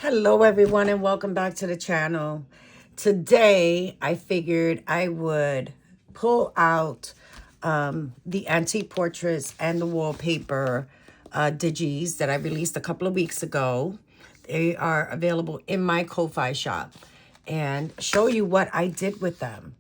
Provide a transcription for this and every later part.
Hello everyone and welcome back to the channel. Today I figured I would pull out the antique portraits and the wallpaper digis that I released a couple of weeks ago. They are available in my Ko-Fi shop and show you what I did with them.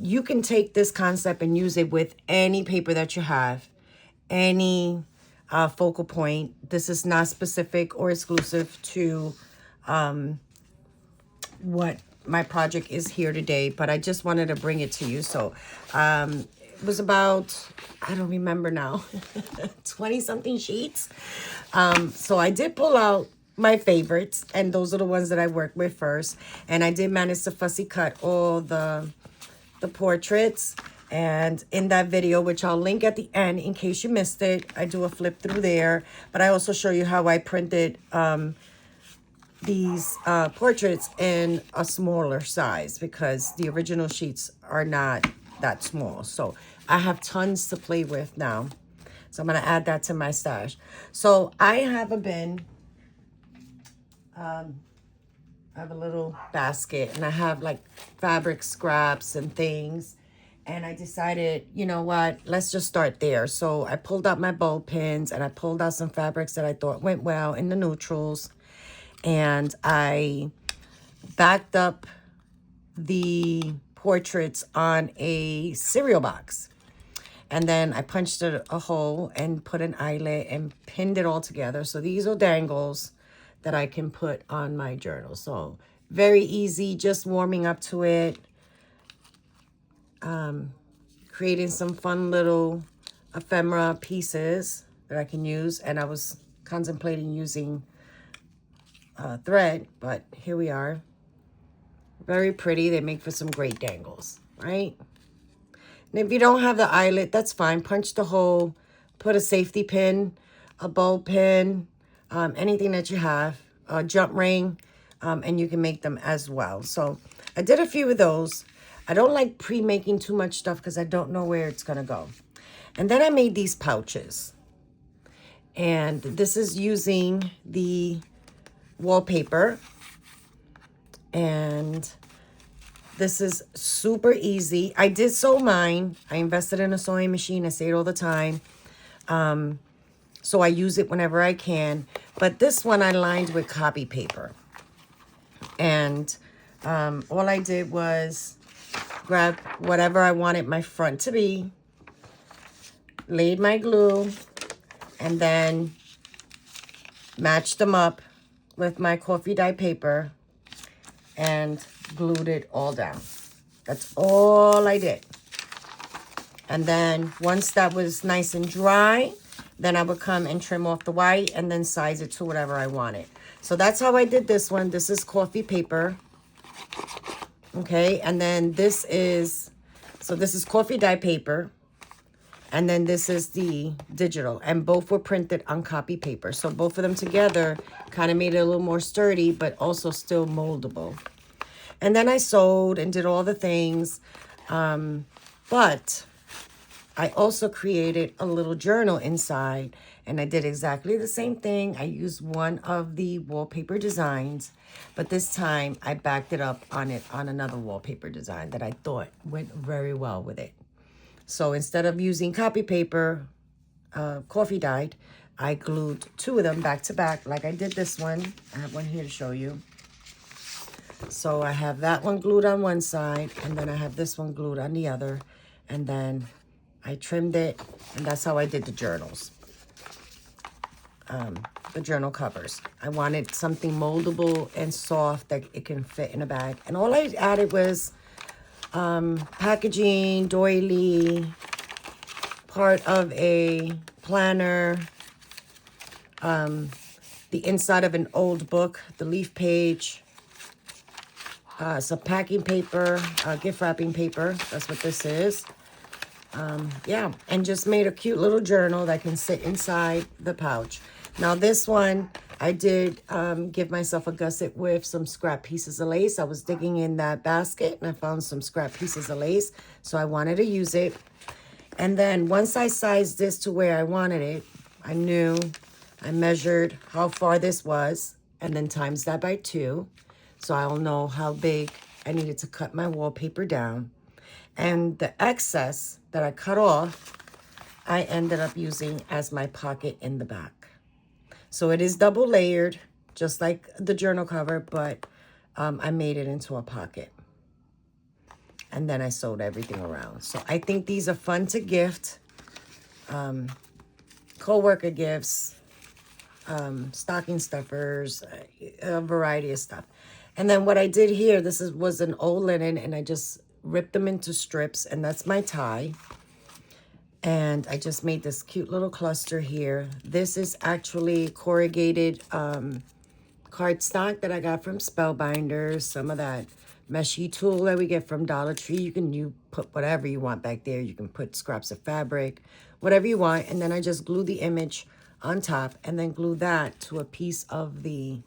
You can take this concept and use it with any paper that you have, any focal point. This is not specific or exclusive to what my project is here today, but I just wanted to bring it to you. So it was about, I don't remember now, 20 something sheets. So I did pull out my favorites, and those are the ones that I worked with first. And I did manage to fussy cut all the portraits. And in that video, which I'll link at the end in case you missed it, I do a flip through there. But I also show you how I printed these portraits in a smaller size because the original sheets are not that small. So I have tons to play with now. So I'm going to add that to my stash. So I have a bin. I have a little basket and I have like fabric scraps and things. And I decided, you know what, let's just start there. So I pulled out my bowl pins and I pulled out some fabrics that I thought went well in the neutrals. And I backed up the portraits on a cereal box. And then I punched a hole and put an eyelet and pinned it all together. So these are dangles that I can put on my journal. So very easy, just warming up to it. Creating some fun little ephemera pieces that I can use. And I was contemplating using thread, but here we are. Very pretty. They make for some great dangles, right? And if you don't have the eyelet, that's fine. Punch the hole, put a safety pin, a bow pin, anything that you have, a jump ring, and you can make them as well. So I did a few of those. I don't like pre-making too much stuff because I don't know where it's going to go. And then I made these pouches. And this is using the wallpaper. And this is super easy. I did sew mine. I invested in a sewing machine. I say it all the time. So I use it whenever I can. But this one I lined with copy paper. And all I did was grab whatever I wanted my front to be, laid my glue, and then matched them up with my coffee dye paper and glued it all down. That's all I did. And then once that was nice and dry, then I would come and trim off the white and then size it to whatever I wanted. So that's how I did this one. This is coffee paper. Okay, and then this is coffee dye paper. And then this is the digital. And both were printed on copy paper. So both of them together kind of made it a little more sturdy, but also still moldable. And then I sewed and did all the things. But I also created a little journal inside. And I did exactly the same thing. I used one of the wallpaper designs. But this time I backed it up on another wallpaper design that I thought went very well with it. So instead of using copy paper, coffee dyed, I glued two of them back to back like I did this one. I have one here to show you. So I have that one glued on one side, and then I have this one glued on the other. And then I trimmed it, and that's how I did the journals. The journal covers. I wanted something moldable and soft that it can fit in a bag. And all I added was packaging, doily, part of a planner, the inside of an old book, the leaf page, some packing paper, gift wrapping paper. That's what this is. Yeah, and just made a cute little journal that can sit inside the pouch. Now this one, I did give myself a gusset with some scrap pieces of lace. I was digging in that basket and I found some scrap pieces of lace. So I wanted to use it. And then once I sized this to where I wanted it, I measured how far this was and then times that by 2. So I'll know how big I needed to cut my wallpaper down. And the excess that I cut off, I ended up using as my pocket in the back. So it is double layered, just like the journal cover, but I made it into a pocket. And then I sewed everything around. So I think these are fun to gift. Co-worker gifts, stocking stuffers, a variety of stuff. And then what I did here, was an old linen, and I just ripped them into strips, and that's my tie. And I just made this cute little cluster here. This is actually corrugated cardstock that I got from Spellbinders. Some of that meshy tool that we get from Dollar Tree. You put whatever you want back there. You can put scraps of fabric, whatever you want. And then I just glue the image on top and then glue that to a piece of the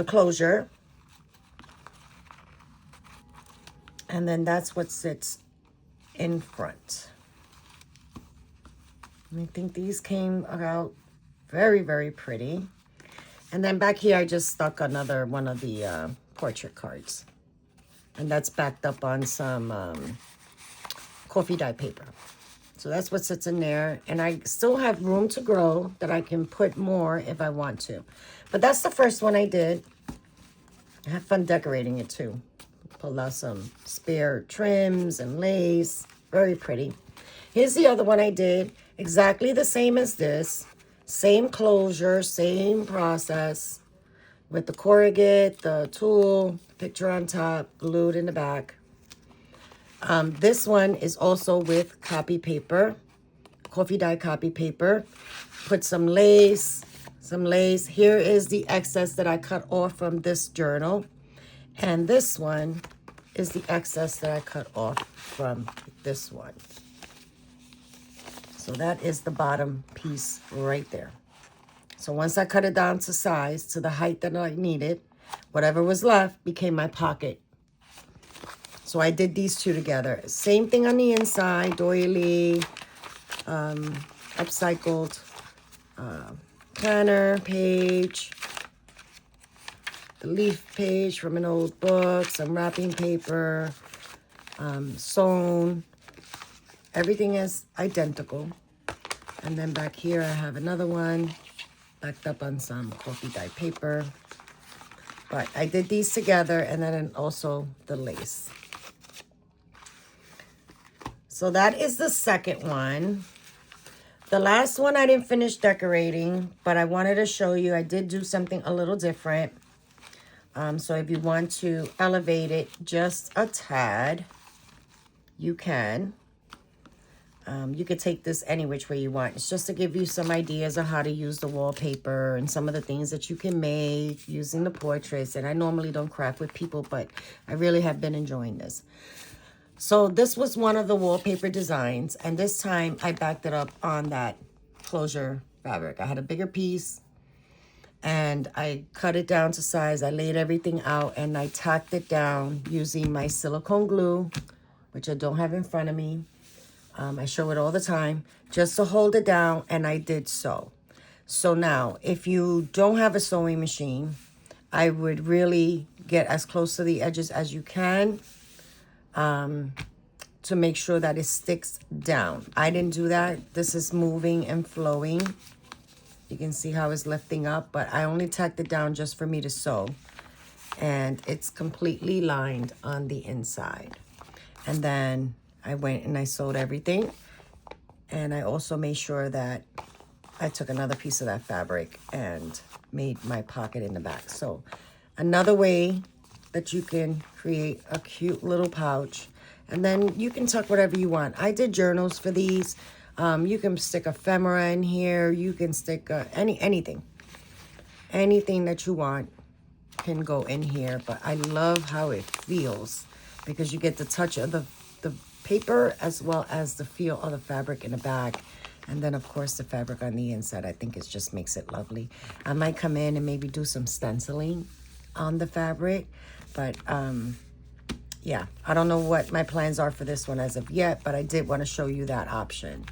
closure. And then that's what sits in front. And I think these came out very, very pretty. And then back here, I just stuck another one of the portrait cards. And that's backed up on some coffee dye paper. So that's what sits in there. And I still have room to grow that I can put more if I want to. But that's the first one I did. I had fun decorating it too. Pulled out some spare trims and lace. Very pretty. Here's the other one I did. Exactly the same as this. Same closure, same process. With the corrugate, the tulle, picture on top, glued in the back. This one is also with copy paper, coffee dye copy paper. Put some lace, Here is the excess that I cut off from this journal. And this one is the excess that I cut off from this one. So that is the bottom piece right there. So once I cut it down to size, to the height that I needed, whatever was left became my pocket. So I did these two together. Same thing on the inside, doily, upcycled planner page, the leaf page from an old book, some wrapping paper, sewn. Everything is identical. And then back here I have another one backed up on some coffee dye paper. But I did these together, and then also the lace. So that is the second one. The last one I didn't finish decorating, but I wanted to show you I did do something a little different. So if you want to elevate it just a tad, you can. You could take this any which way you want. It's just to give you some ideas of how to use the wallpaper and some of the things that you can make using the portraits. And I normally don't craft with people, but I really have been enjoying this. So this was one of the wallpaper designs, and this time I backed it up on that closure fabric. I had a bigger piece, and I cut it down to size. I laid everything out, and I tacked it down using my silicone glue, which I don't have in front of me. I show it all the time, just to hold it down, and I did so. So now, if you don't have a sewing machine, I would really get as close to the edges as you can, to make sure that it sticks down. I didn't do that. This is moving and flowing. You can see how it's lifting up, but I only tacked it down just for me to sew. And it's completely lined on the inside. And then I went and I sewed everything. And I also made sure that I took another piece of that fabric and made my pocket in the back. So another way that you can create a cute little pouch, and then you can tuck whatever you want. I did journals for these. You can stick ephemera in here. You can stick anything that you want can go in here. But I love how it feels because you get the touch of the paper as well as the feel of the fabric in the back. And then, of course, the fabric on the inside. I think it just makes it lovely. I might come in and maybe do some stenciling on the fabric. But, yeah, I don't know what my plans are for this one as of yet, but I did want to show you that option.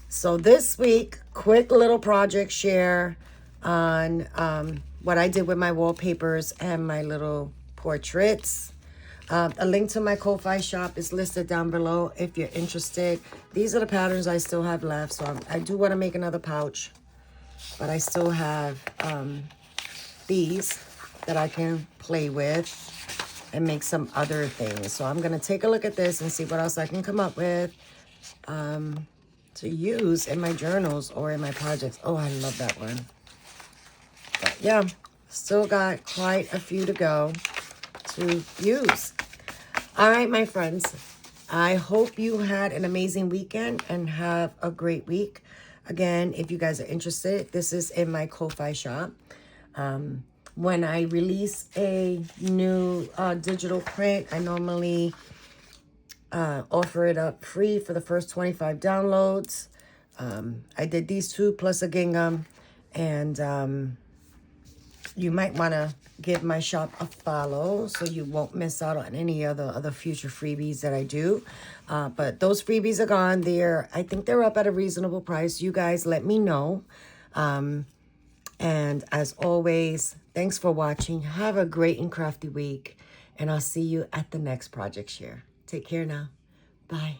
So this week, quick little project share on what I did with my wallpapers and my little portraits. A link to my Ko-Fi shop is listed down below if you're interested. These are the patterns I still have left. So I do want to make another pouch, but I still have these that I can play with and make some other things. So I'm going to take a look at this and see what else I can come up with to use in my journals or in my projects. Oh, I love that one. But yeah, still got quite a few to go to use. All right, my friends. I hope you had an amazing weekend and have a great week. Again, if you guys are interested, this is in my Ko-Fi shop. When I release a new digital print, I normally offer it up free for the first 25 downloads. I did these two plus a gingham, and you might want to give my shop a follow so you won't miss out on any other future freebies that I do. But those freebies are gone. I think they're up at a reasonable price. You guys let me know. And as always, thanks for watching. Have a great and crafty week. And I'll see you at the next project share. Take care now. Bye.